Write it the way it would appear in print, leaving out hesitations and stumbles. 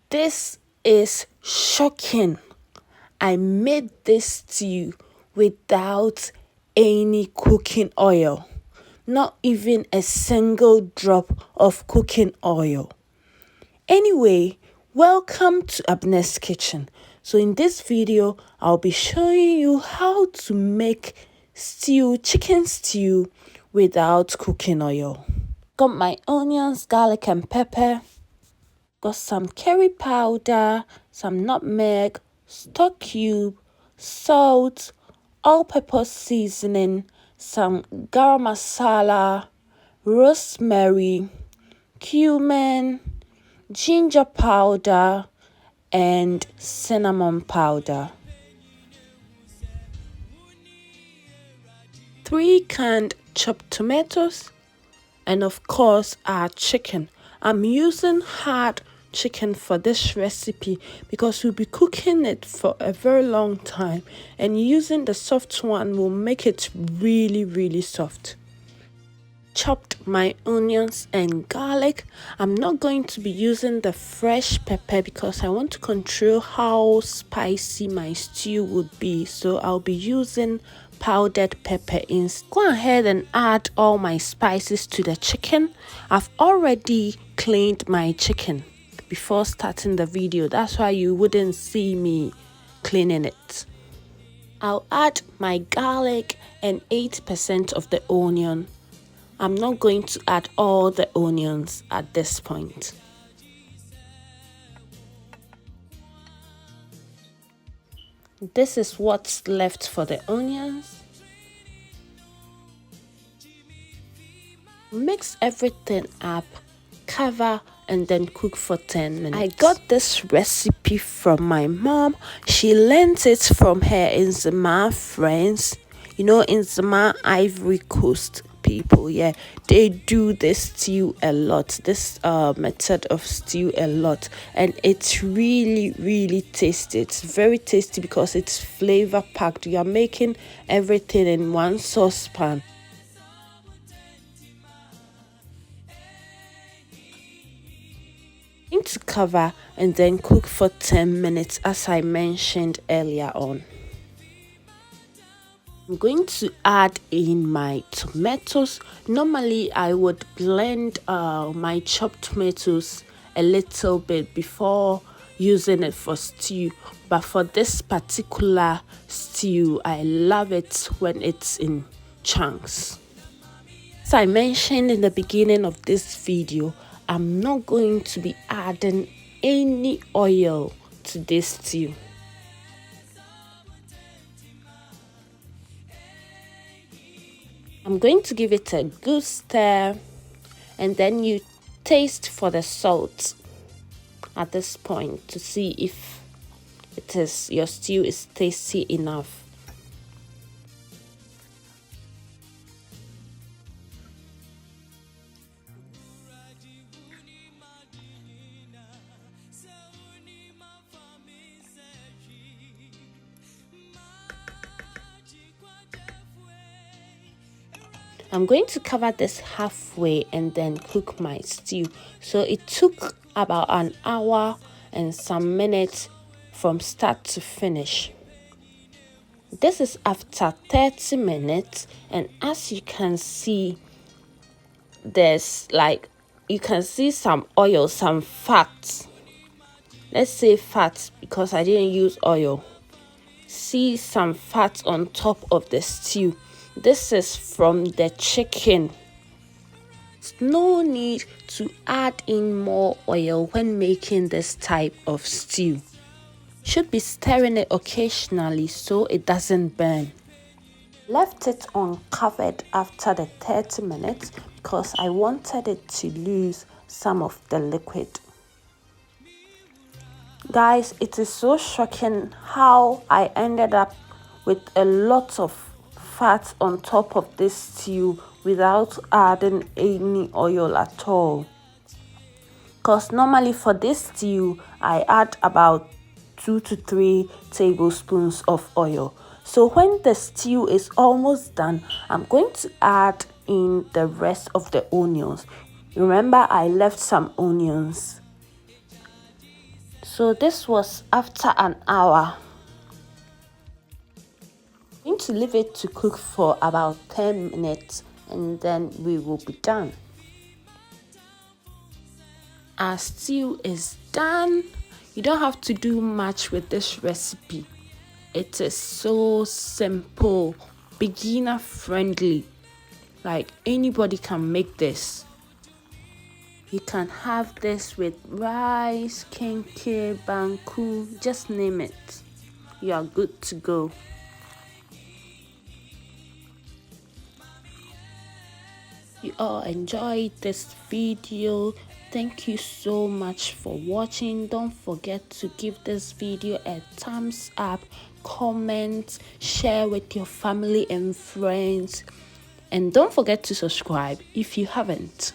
This is shocking. I made this stew without any cooking oil, not even a single drop of cooking oil. Anyway, welcome to Abner's Kitchen. So in this video, I'll be showing you how to make chicken stew without cooking oil. Got my onions, garlic and pepper. Got some curry powder, some nutmeg, stock cube, salt, all-purpose seasoning, some garam masala, rosemary, cumin, ginger powder, and cinnamon powder. 3 canned chopped tomatoes, and of course our chicken. I'm using hard chicken for this recipe because we'll be cooking it for a very long time, and using the soft one will make it really soft. Chopped my onions and garlic. I'm not going to be using the fresh pepper because I want to control how spicy my stew would be, so I'll be using powdered pepper. Go ahead and add all my spices to the chicken. I've already cleaned my chicken before starting the video, that's why you wouldn't see me cleaning it. I'll add my garlic and 8% of the onion. I'm not going to add all the onions at this point. This is what's left for the onions. Mix everything up, cover, and then cook for 10 minutes. I got this recipe from my mom. She learned it from her Nzema friends. You know, Nzema, Ivory Coast people, yeah, they do this stew a lot, this method of stew a lot, and it's really tasty. It's very tasty because it's flavor packed. You are making everything in one saucepan. To cover and then cook for 10 minutes as I mentioned earlier on. I'm going to add in my tomatoes. Normally I would blend my chopped tomatoes a little bit before using it for stew, but for this particular stew I love it when it's in chunks. As I mentioned in the beginning of this video, I'm not going to be adding any oil to this stew. I'm going to give it a good stir, and then you taste for the salt at this point to see if your stew is tasty enough. I'm going to cover this halfway and then cook my stew. So it took about an hour and some minutes from start to finish. This is after 30 minutes, and as you can see, you can see some oil, some fat. Let's say fat because I didn't use oil. See some fat on top of the stew. This is from the chicken. There's no need to add in more oil when making this type of stew. Should be stirring it occasionally so it doesn't burn. Left it uncovered after the 30 minutes because I wanted it to lose some of the liquid. Guys, it is so shocking how I ended up with a lot of fat on top of this stew without adding any oil at all. Because normally for this stew, I add about 2 to 3 tablespoons of oil. So when the stew is almost done, I'm going to add in the rest of the onions. Remember, I left some onions. So this was after an hour. I'm going to leave it to cook for about 10 minutes and then we will be done. Our stew is done. You don't have to do much with this recipe. It is so simple, beginner friendly. Like anybody can make this. You can have this with rice, kenke, banku, just name it. You are good to go. You all enjoyed this video. Thank you so much for watching. Don't forget to give this video a thumbs up, comment, share with your family and friends, and don't forget to subscribe if you haven't.